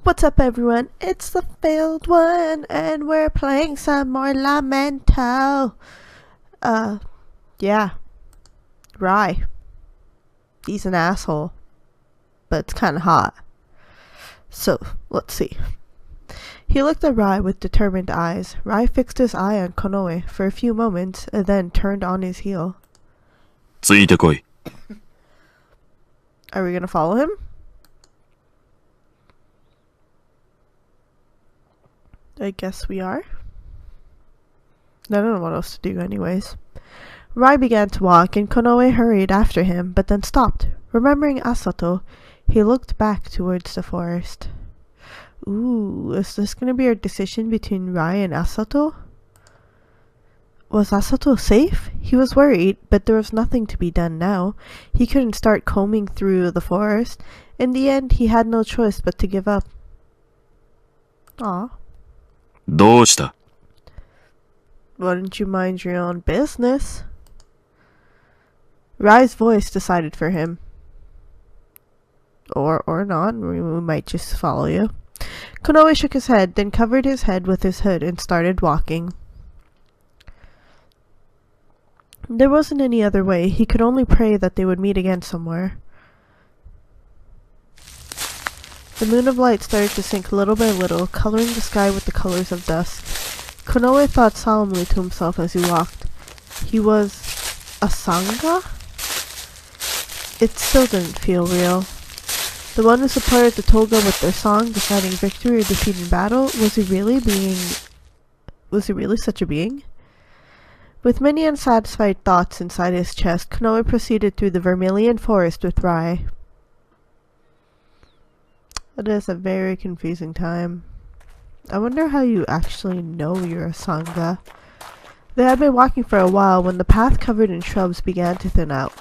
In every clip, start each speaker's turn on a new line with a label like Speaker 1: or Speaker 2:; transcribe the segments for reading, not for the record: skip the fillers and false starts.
Speaker 1: What's up, everyone? It's the failed one, and we're playing some more Lamento. Yeah. Rai. He's an asshole. But it's kinda hot. So, let's see. He looked at Rai with determined eyes. Rai fixed his eye on Konoe for a few moments, and then turned on his heel.
Speaker 2: ついてこい。
Speaker 1: Are we gonna follow him? I guess we are. I don't know what else to do anyways. Rai began to walk and Konoe hurried after him, but then stopped. Remembering Asato, he looked back towards the forest. Ooh, is this gonna be our decision between Rai and Asato? Was Asato safe? He was worried, but there was nothing to be done now. He couldn't start combing through the forest. In the end, he had no choice but to give up. Aw.
Speaker 2: どうした?
Speaker 1: Wouldn't you mind your own business? Rai's voice decided for him. Or not, we might just follow you. Konoe shook his head, then covered his head with his hood and started walking. There wasn't any other way. He could only pray that they would meet again somewhere. The moon of light started to sink little by little, coloring the sky with the colors of dusk. Konoe thought solemnly to himself as he walked. He was a sangha? It still didn't feel real. The one who supported the toga with their song, deciding victory or defeat in battle, was he really such a being? With many unsatisfied thoughts inside his chest, Konoe proceeded through the vermilion forest with Rai. It is a very confusing time. I wonder how you actually know you're a sangha. They had been walking for a while when the path covered in shrubs began to thin out.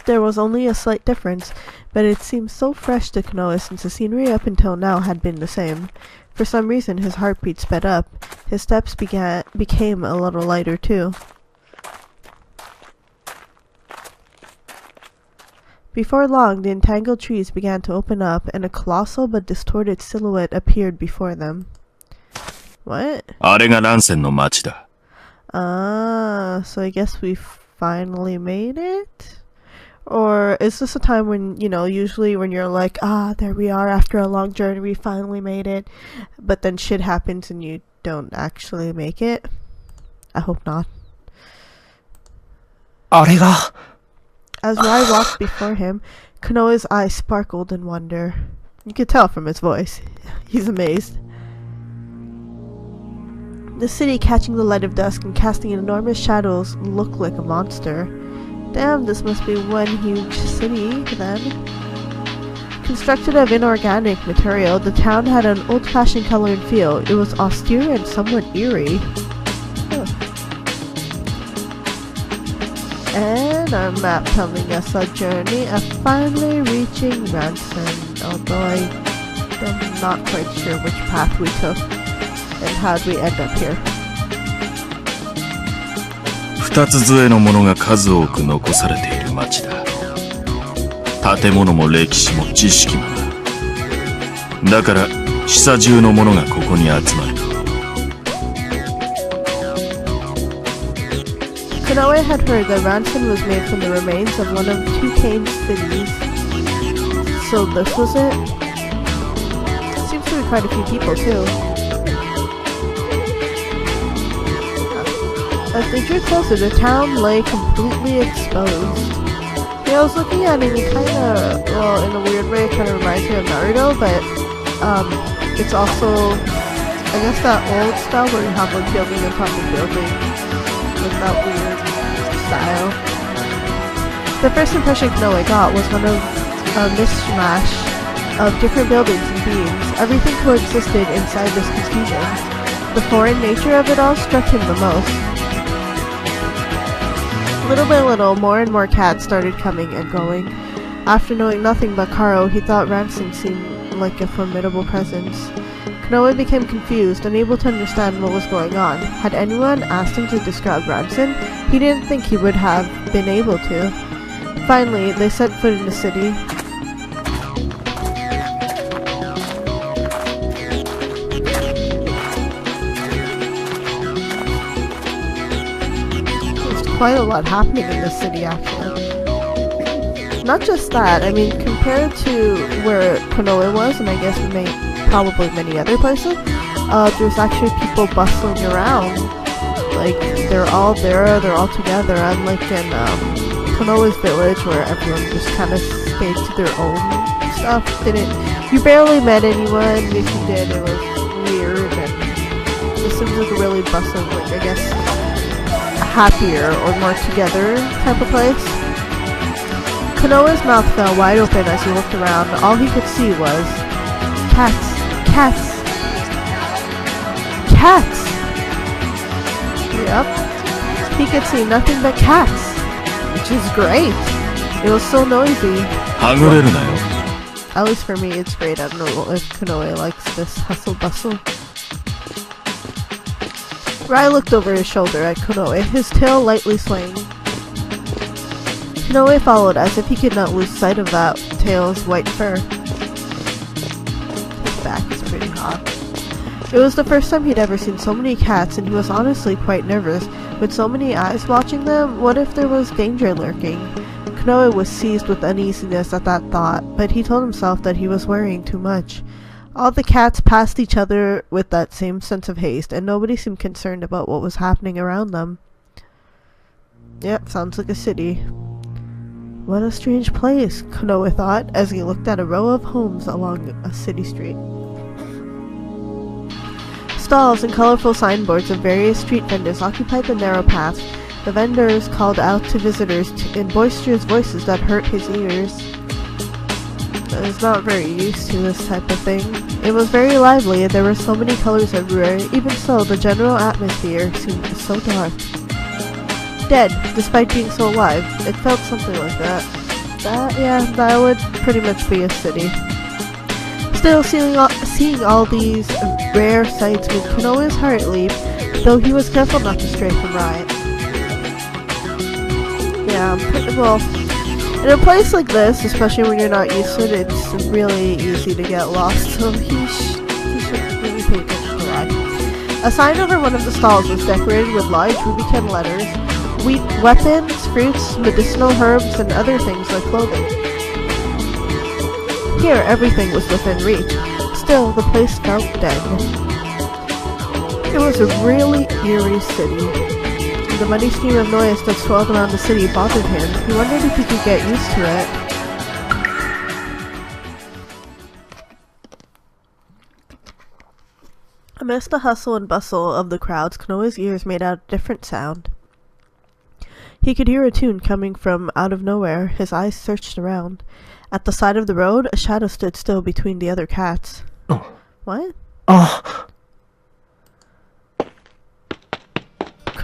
Speaker 1: There was only a slight difference, but it seemed so fresh to Konoe since the scenery up until now had been the same. For some reason his heartbeat sped up. His steps became a little lighter too. Before long, the entangled trees began to open up, and a colossal but distorted silhouette appeared before them. What?
Speaker 2: あれがランセンの町だ。
Speaker 1: So I guess we finally made it? Or is this a time when, usually when you're like, there we are after a long journey, we finally made it, but then shit happens and you don't actually make it? I hope not.
Speaker 2: あれが
Speaker 1: As Rai walked before him, Konoe's eyes sparkled in wonder. You could tell from his voice. He's amazed. The city, catching the light of dusk and casting enormous shadows, looked like a monster. Damn, this must be one huge city, then. Constructed of inorganic material, the town had an old-fashioned color and feel. It was austere and somewhat eerie. Huh. And our map telling us our journey of finally reaching Ransen, although I'm not quite sure which path we took and how'd we end up here.
Speaker 2: 二つ杖のものが数多く残されている町だ。建物も歴史も知識もだから示唆中のものがここに集まる。
Speaker 1: Konoe had heard that Ransen was made from the remains of one of two Kane's cities. So this was it? Seems to be quite a few people too. As they drew closer, the town lay completely exposed. Yeah, I was looking at it and it kinda, well, in a weird way, it kinda reminds me of Naruto, but, it's also, I guess that old style where you have like building on top of building, with that weird style. The first impression Konoe got was one of a mishmash of different buildings and beings. Everything coexisted inside this confusion. The foreign nature of it all struck him the most. Little by little, more and more cats started coming and going. After knowing nothing but Karo, he thought Ransen seemed like a formidable presence. Konoe became confused, unable to understand what was going on. Had anyone asked him to describe Ransen? He didn't think he would have been able to. Finally, they set foot in the city. quite a lot happening in this city, actually. Not just that, I mean, compared to where Konoe was, and I guess probably many other places, there's actually people bustling around. Like, they're all there, they're all together, unlike in Konoe's village, where everyone just kind of stayed to their own stuff. You barely met anyone. If you did, it was weird, and this seems like a really bustling, like, I guess, happier or more together type of place. Konoe's mouth fell wide open as he looked around. All he could see was cats, cats, cats. Yep. He could see nothing but cats, which is great. It was so noisy. At least for me, it's great. I don't know if Konoe likes this hustle bustle. Rai looked over his shoulder at Konoe, his tail lightly swaying. Konoe followed as if he could not lose sight of that tail's white fur. His back was pretty hot. It was the first time he'd ever seen so many cats, and he was honestly quite nervous. With so many eyes watching them, what if there was danger lurking? Konoe was seized with uneasiness at that thought, but he told himself that he was worrying too much. All the cats passed each other with that same sense of haste, and nobody seemed concerned about what was happening around them. Yep, sounds like a city. What a strange place, Konoe thought, as he looked at a row of homes along a city street. Stalls and colorful signboards of various street vendors occupied the narrow path. The vendors called out to visitors in boisterous voices that hurt his ears. I was not very used to this type of thing. It was very lively, and there were so many colors everywhere. Even so, the general atmosphere seemed so dark. Dead, despite being so alive. It felt something like that. That would pretty much be a city. Still, seeing all these rare sights made Konoe's heart leap, though he was careful not to stray from Riot. Yeah, well, in a place like this, especially when you're not used to it, it's really easy to get lost, so he should really pay attention to that. A sign over one of the stalls was decorated with large Rubican letters, weapons, fruits, medicinal herbs, and other things like clothing. Here, everything was within reach. Still, the place felt dead. It was a really eerie city. The muddy stream of noise that swirled around the city bothered him. He wondered if he could get used to it. Amidst the hustle and bustle of the crowds, Konoe's ears made out a different sound. He could hear a tune coming from out of nowhere. His eyes searched around. At the side of the road, a shadow stood still between the other cats.
Speaker 3: Oh.
Speaker 1: What?
Speaker 3: Oh.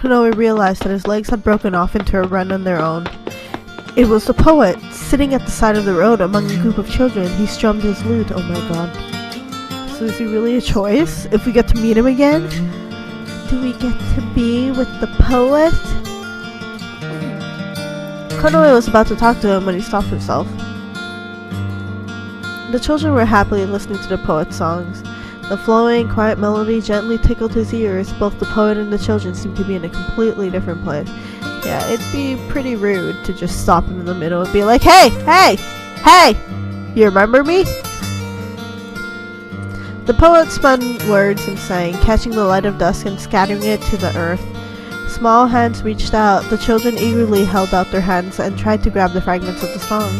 Speaker 1: Konoe realized that his legs had broken off into a run on their own. It was the poet, sitting at the side of the road among a group of children. He strummed his lute. Oh my god. So is he really a choice? If we get to meet him again? Do we get to be with the poet? Konoe was about to talk to him when he stopped himself. The children were happily listening to the poet's songs. The flowing, quiet melody gently tickled his ears. Both the poet and the children seemed to be in a completely different place. Yeah, it'd be pretty rude to just stop him in the middle and be like, Hey! Hey! Hey! You remember me? The poet spun words and sang, catching the light of dusk and scattering it to the earth. Small hands reached out. The children eagerly held out their hands and tried to grab the fragments of the song.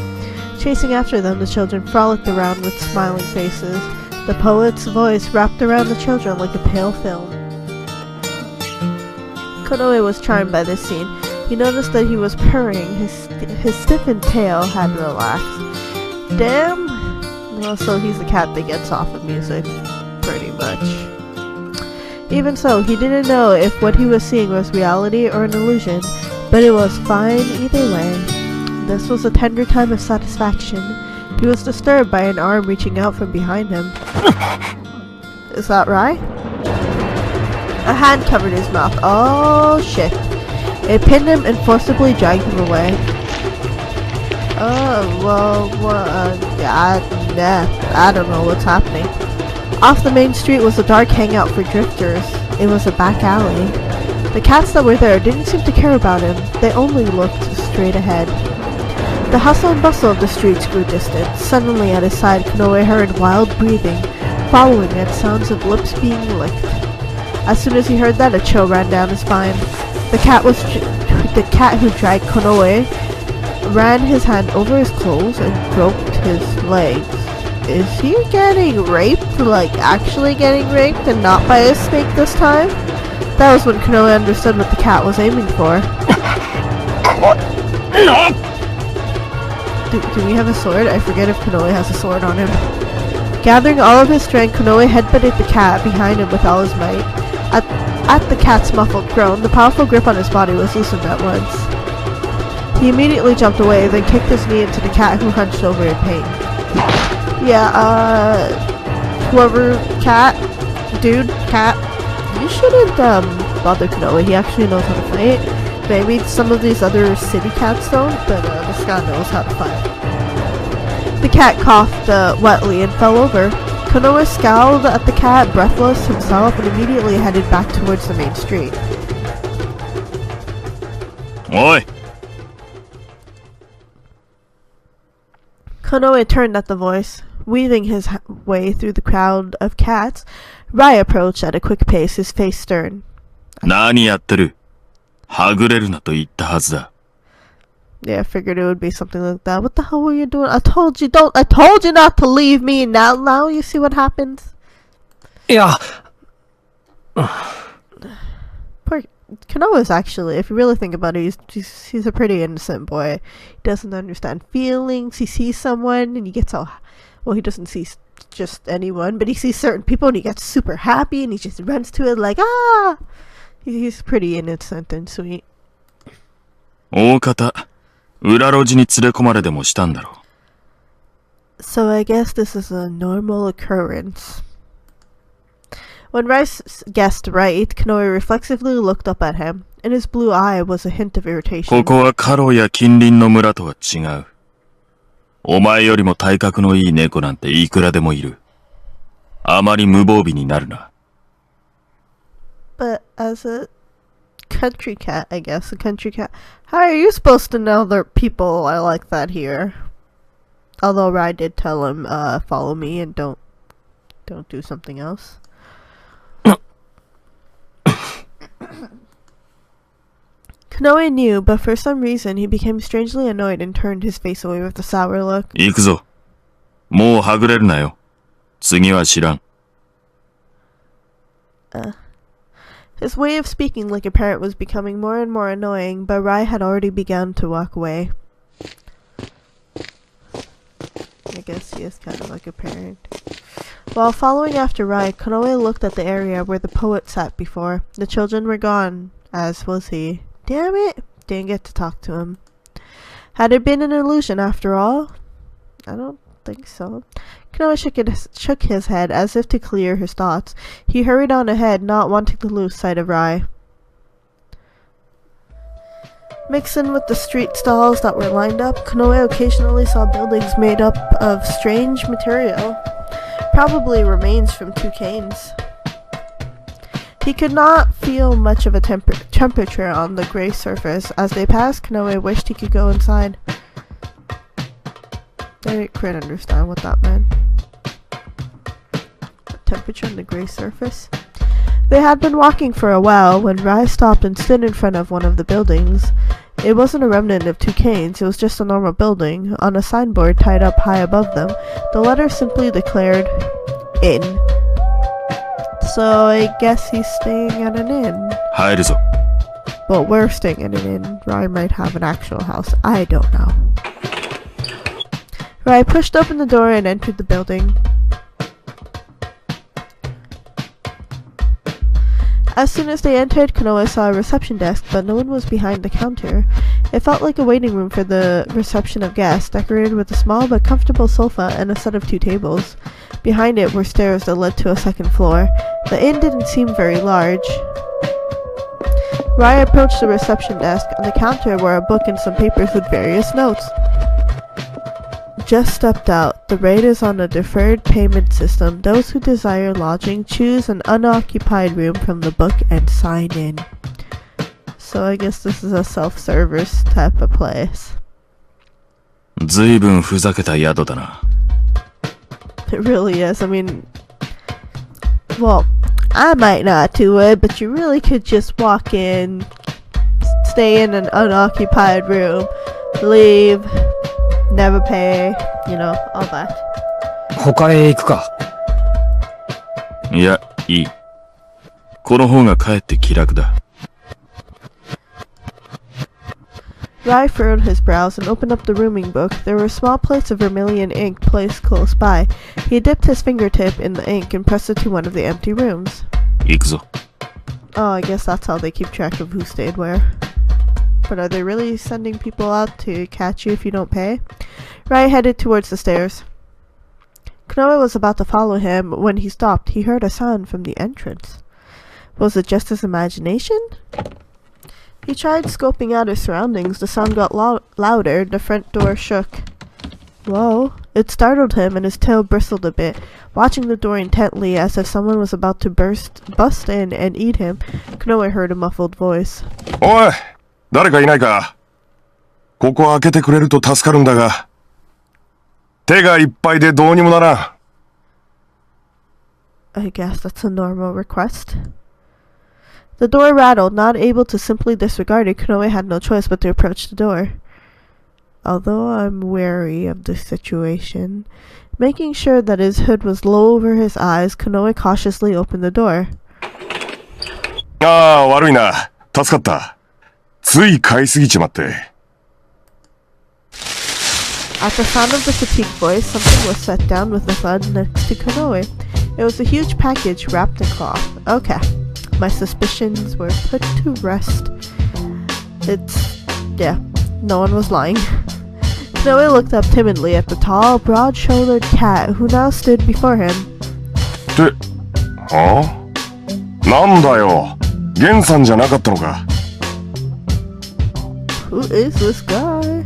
Speaker 1: Chasing after them, the children frolicked around with smiling faces. The poet's voice wrapped around the children like a pale film. Konoe was charmed by this scene. He noticed that he was purring. His stiffened tail had relaxed. Damn! Well, so he's the cat that gets off of music. Pretty much. Even so, he didn't know if what he was seeing was reality or an illusion, but it was fine either way. This was a tender time of satisfaction. He was disturbed by an arm reaching out from behind him. Is that right? A hand covered his mouth. Oh shit. It pinned him and forcibly dragged him away. Oh, well, I don't know what's happening. Off the main street was a dark hangout for drifters. It was a back alley. The cats that were there didn't seem to care about him. They only looked straight ahead. The hustle and bustle of the streets grew distant. Suddenly at his side, Konoe heard wild breathing. Following it, sounds of lips being licked. As soon as he heard that, a chill ran down his spine. The cat who dragged Konoe ran his hand over his clothes and groped his legs. Is he getting raped? Like, actually getting raped and not by a snake this time? That was when Konoe understood what the cat was aiming for. Do we have a sword? I forget if Konoe has a sword on him. Gathering all of his strength, Konoe headbutted the cat behind him with all his might. At the cat's muffled groan, the powerful grip on his body was loosened at once. He immediately jumped away, then kicked his knee into the cat, who hunched over in pain. Yeah, whoever, cat, you shouldn't, bother Konoe. He actually knows how to fight. Maybe some of these other city cats don't, but, this guy knows how to fight. The cat coughed, wetly and fell over. Konoe scowled at the cat, breathless himself, and immediately headed back towards the main street.
Speaker 2: Oi!
Speaker 1: Konoe turned at the voice. Weaving his way through the crowd of cats, Rai approached at a quick pace, his face stern.
Speaker 2: 何やってる? はぐれるなと言ったはずだ.
Speaker 1: Yeah, I figured it would be something like that. What the hell were you doing? I told you not to leave me. Now you see what happens?
Speaker 3: Yeah.
Speaker 1: Poor Konoe is actually, if you really think about it, he's a pretty innocent boy. He doesn't understand feelings. He sees someone and he gets all, well, he doesn't see just anyone, but he sees certain people and he gets super happy and he just runs to it like, ah! He's pretty innocent and sweet.
Speaker 2: 大方、裏路地に連れ込まれでもしたんだろう。
Speaker 1: So I guess this is a normal occurrence. When Rice guessed right, Konoe reflexively looked up at him. In his blue eye was a hint of irritation.
Speaker 2: ここはカロや近隣の村とは違う。お前よりも体格のいい猫なんていくらでもいる。あまり無防備になるな。
Speaker 1: But as a country cat, I guess, a country cat, how are you supposed to know there are people are like that here? Although Rai did tell him, follow me and don't do something else. Konoe knew, but for some reason he became strangely annoyed and turned his face away with a sour look.
Speaker 2: 行くぞ。もうはぐれるなよ。次は知らん。
Speaker 1: His way of speaking like a parrot was becoming more and more annoying, but Rai had already begun to walk away. I guess he is kind of like a parent. While following after Rai, Konoe looked at the area where the poet sat before. The children were gone, as was he. Damn it! Didn't get to talk to him. Had it been an illusion after all? I don't think so. Konoe shook his head as if to clear his thoughts. He hurried on ahead, not wanting to lose sight of Rai. Mixed in with the street stalls that were lined up, Konoe occasionally saw buildings made up of strange material, probably remains from two canes. He could not feel much of a temperature on the gray surface. As they passed, Konoe wished he could go inside. I couldn't understand what that meant. Temperature on the gray surface? They had been walking for a while when Rai stopped and stood in front of one of the buildings. It wasn't a remnant of two canes, it was just a normal building. On a signboard tied up high above them, the letter simply declared, Inn. So I guess he's staying at an inn.
Speaker 2: 入るぞ。
Speaker 1: But we're staying at an inn. Rai might have an actual house. I don't know. Rai pushed open the door and entered the building. As soon as they entered, Konoe saw a reception desk, but no one was behind the counter. It felt like a waiting room for the reception of guests, decorated with a small but comfortable sofa and a set of two tables. Behind it were stairs that led to a second floor. The inn didn't seem very large. Rai approached the reception desk. On the counter were a book and some papers with various notes. Just stepped out. The rate is on a deferred payment system. Those who desire lodging choose an unoccupied room from the book and sign in. So I guess this is a self-service type of place.
Speaker 2: ずいぶんふざけた宿だな。
Speaker 1: It really is. I mean, well, I might not do it, but you really could just walk in, stay in an unoccupied room, leave, never pay, you know, all that.
Speaker 3: 他へ行くか。
Speaker 2: いや、いい。この方がかえって気楽だ。
Speaker 1: Rai furrowed his brows and opened up the rooming book. There were small plates of vermilion ink placed close by. He dipped his fingertip in the ink and pressed it to one of the empty rooms.
Speaker 2: 行くぞ。
Speaker 1: Oh, I guess that's how they keep track of who stayed where. But are they really sending people out to catch you if you don't pay? Rai headed towards the stairs. Konoe was about to follow him when he stopped. He heard a sound from the entrance. Was it just his imagination? He tried scoping out his surroundings. The sound got louder. The front door shook. Whoa. It startled him and his tail bristled a bit. Watching the door intently as if someone was about to bust in and eat him, Konoe heard a muffled voice.
Speaker 4: おい、誰かいないか。ここ開けてくれると助かるんだが。手がいっぱいでどうにもならん。
Speaker 1: I guess that's a normal request. The door rattled. Not able to simply disregard it, Konoe had no choice but to approach the door. Although I'm wary of the situation, making sure that his hood was low over his eyes, Konoe cautiously opened the door.
Speaker 4: ああ、悪いな。助かった。つい買いすぎちまって。
Speaker 1: At the sound of the fatigued voice, something was set down with a thud next to Konoe. It was a huge package wrapped in cloth. Okay. My suspicions were put to rest. Yeah, no one was lying. Konoe looked up timidly at the tall, broad-shouldered cat who now stood before him.
Speaker 4: って、はあ？なんだよ。ゲンさんじゃなかったのか。
Speaker 1: Who is this guy?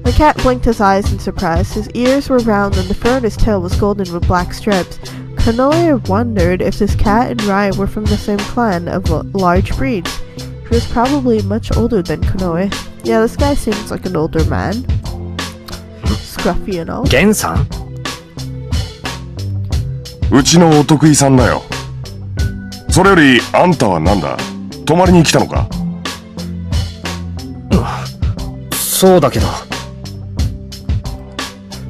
Speaker 1: The cat blinked his eyes in surprise. His ears were round and the fur on his tail was golden with black stripes. Konoe wondered if this cat and Rai were from the same clan of large breeds. He was probably much older than Konoe. Yeah, this guy seems like an older man. Scruffy and all.
Speaker 3: ゲンさん？
Speaker 4: うちのお得意さんだよ。それよりあんたはなんだ？泊まりに来たのか？
Speaker 3: そうだけど。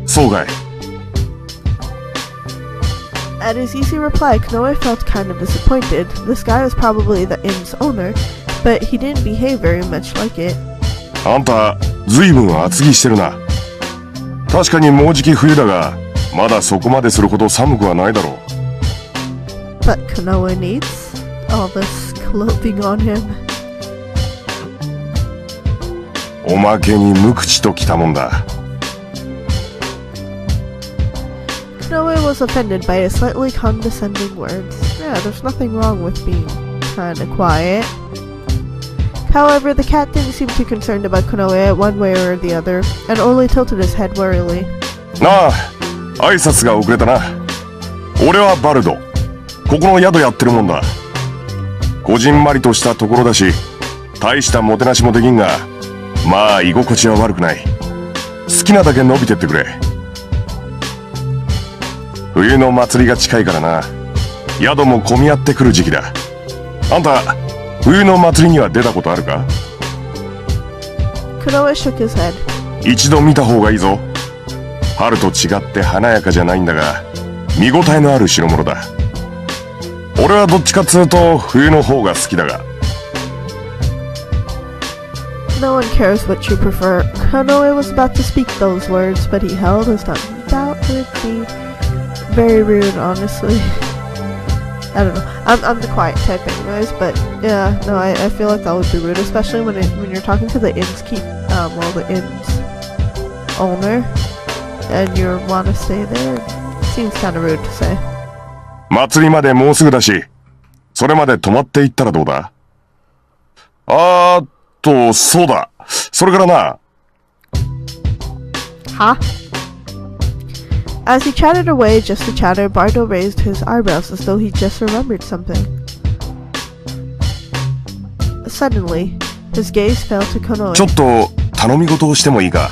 Speaker 4: そうかい。
Speaker 1: At his easy reply, Konoe felt kind of disappointed. This guy was probably the inn's owner, but he didn't behave very much like it.
Speaker 4: あんた、ずいぶん厚着してるな。確かにもうじき冬だが、まだそこまでするほど寒くはないだろう。
Speaker 1: But Konoe needs all this clothing on him.
Speaker 4: おまけに無口ときたもんだ。
Speaker 1: Konoe was offended by his slightly condescending words. Yeah, there's nothing wrong with being kinda quiet. However, the cat didn't seem too concerned about Konoe one way or the other, and only tilted his head warily.
Speaker 4: なあ、挨拶が遅れたな。俺はバルド。ここの宿やってるもんだ。こじんまりとしたところだし、大したもてなしもできんが、まあ居心地は悪くない。好きなだけ伸びてってくれ。冬の祭りが近いからな。宿も混み合ってくる時期だ。あんた、冬の祭りには出たことあるか？
Speaker 1: Konoe shook his head.
Speaker 4: 一度見た方がいいぞ。春と違って華やかじゃないんだが、見応えのある代物だ。俺はどっちかっつうと冬の方が好きだが。
Speaker 1: No one cares what you prefer. Konoe was about to speak those words, but he held his tongue. That would be very rude, honestly. I don't know. I'm the quiet type anyways, but yeah, no, I feel like that would be rude, especially when you're talking to the the inn's owner, and you want to stay there. It seems kind of rude to say.
Speaker 4: 祭りまでもうすぐだし、それまで泊まっていったらどうだ？そうだ。それからな。
Speaker 1: Huh? As he chatted away just to chatter, Bardo raised his eyebrows as though he just remembered something. suddenly, his gaze fell to Konoe.
Speaker 4: ちょっと頼み事をしてもいいか。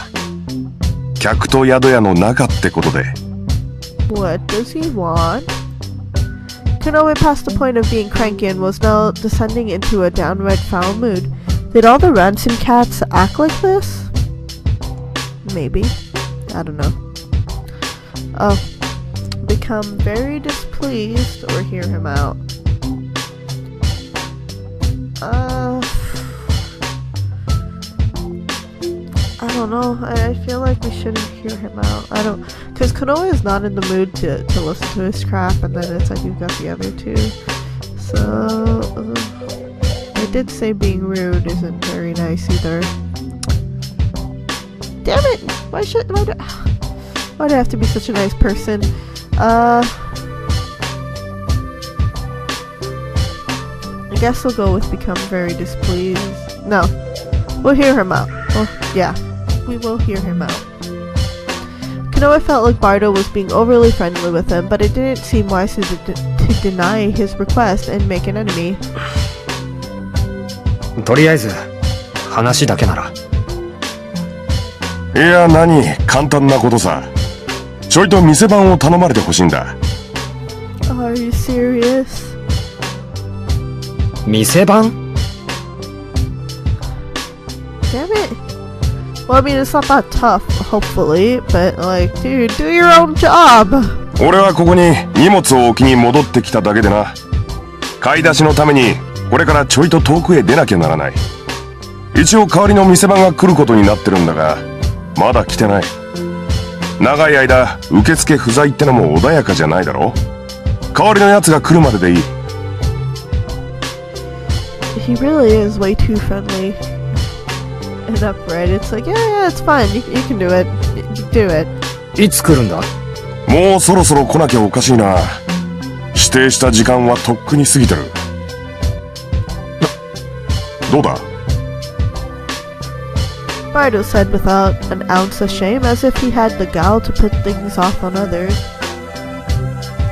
Speaker 4: 客と宿屋の仲ってことで。
Speaker 1: What does he want? Konoe passed the point of being cranky and was now descending into a downright foul mood. Did all the Ransen cats act like this? Maybe. I don't know. Oh. Become very displeased or hear him out. I don't know. I feel like we shouldn't hear him out. Because Konoe is not in the mood to listen to his crap, and then it's like you've got the other two. So, I did say being rude isn't very nice either. Damn it! Why do I have to be such a nice person? I guess we'll go with become very displeased. No, we'll hear him out. Oh, yeah, we will hear him out. Konoe felt like Bardo was being overly friendly with him, but it didn't seem wise to deny his request and make an enemy.
Speaker 3: とりあえず話だけなら。
Speaker 4: いや、何、簡単なことさ。ちょいと店番を頼まれてほしいんだ。
Speaker 1: Are you serious?
Speaker 3: 店番？
Speaker 1: Damn it. Well, I mean, it's not that tough, hopefully, but like, dude, do your own job!
Speaker 4: 俺はここに荷物を置きに戻ってきただけでな。買い出しのためにこれからちょいと遠くへ出なきゃならない。一応代わりの店番が来ることになってるんだが、まだ来てない。長い間受付不在ってのも穏やかじゃないだろ。代わりのやつが来るまででいい。
Speaker 1: He really is way too friendly and upright. It's like, yeah, it's fine. You can do it. You do it.
Speaker 3: いつ来るんだ？
Speaker 4: もうそろそろ来なきゃおかしいな。指定した時間はとっくに過ぎてる。どうだ？
Speaker 1: Bardo said without an ounce of shame, as if he had the gall to put things off on others.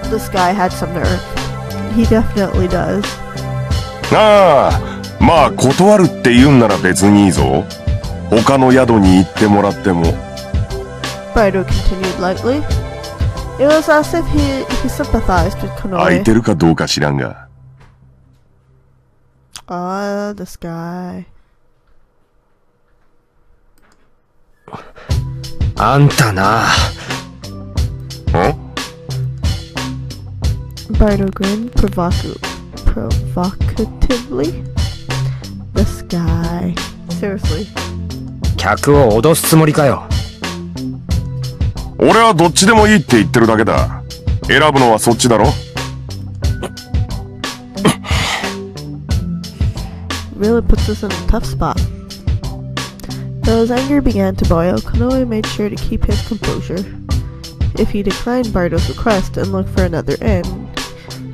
Speaker 1: This guy had some nerve. He definitely does.
Speaker 4: ああ、まあ断るって言うんなら別にいいぞ。他の宿に行ってもらっても。
Speaker 1: Bardo continued lightly. It was as if he sympathized with
Speaker 4: 空い
Speaker 1: Konoe.
Speaker 4: てるかどうか知らんが。
Speaker 1: Ah, this guy.
Speaker 3: あんたな。
Speaker 4: ん？
Speaker 1: Bardo grinned provocatively. This guy. Seriously.
Speaker 3: 客を脅すつもりかよ。
Speaker 4: 俺はどっちでもいいって言ってるだけだ。選ぶのはそっちだろ。
Speaker 1: Really puts us in a tough spot. Though his anger began to boil, Konoe made sure to keep his composure. If he declined Bardo's request and looked for another inn,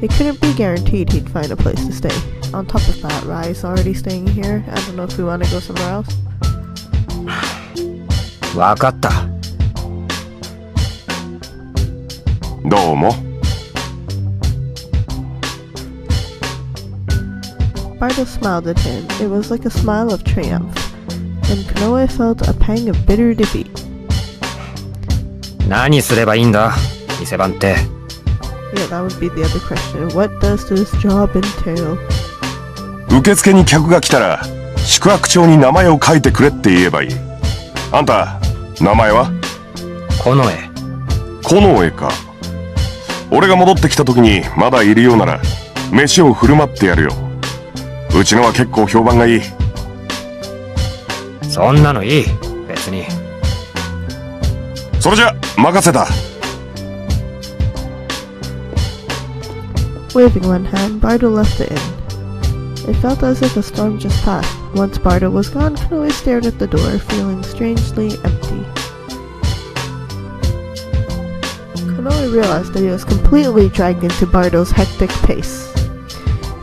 Speaker 1: it couldn't be guaranteed he'd find a place to stay. On top of that, Rai's already staying here. I don't know if we want to go somewhere else.
Speaker 3: わかった。
Speaker 4: どうも。
Speaker 1: Bardo smiled at him. It was like a smile of triumph, and Konoe felt a pang of bitter defeat.
Speaker 3: 何すればいいんだ、店番って。
Speaker 1: Yeah, that would be the other question. What does this job entail?
Speaker 4: 受付に客が来たら宿泊帳に名前を書いてくれって言えばいい。あんた名前は？
Speaker 3: コノエ。
Speaker 4: コノエか。俺が戻ってきた時にまだいるようなら飯を振る舞ってやるよ。うちのは結構評判がいい。
Speaker 3: そんなのいい、別に。
Speaker 4: それじゃ任せた。
Speaker 1: Waving one hand, Bardo left the inn. It felt as if a storm just passed. Once Bardo was gone, Konoe stared at the door, feeling strangely empty. Konoe realized that he was completely dragged into Bardo's hectic pace.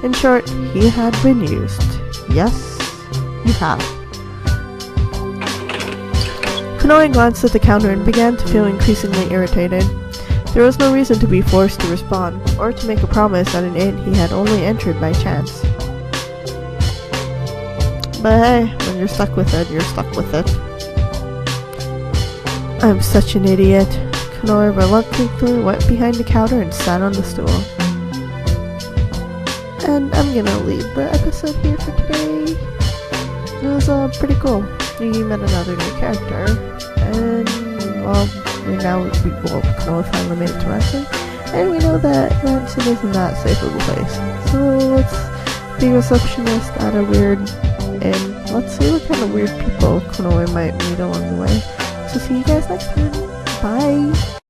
Speaker 1: In short, he had been used. Yes, you have. Konoe glanced at the counter and began to feel increasingly irritated. There was no reason to be forced to respond, or to make a promise at an inn he had only entered by chance. But hey, when you're stuck with it, you're stuck with it. I'm such an idiot. Konoe reluctantly went behind the counter and sat on the stool. And I'm gonna leave the episode here for today. It was pretty cool. You met another new character, and well, Konoe finally made it to Ransen, and we know that Ransen isn't that safe of a place. So let's be receptionist at a weird inn. Let's see what kind of weird people Konoe might meet along the way. So see you guys next time. Bye!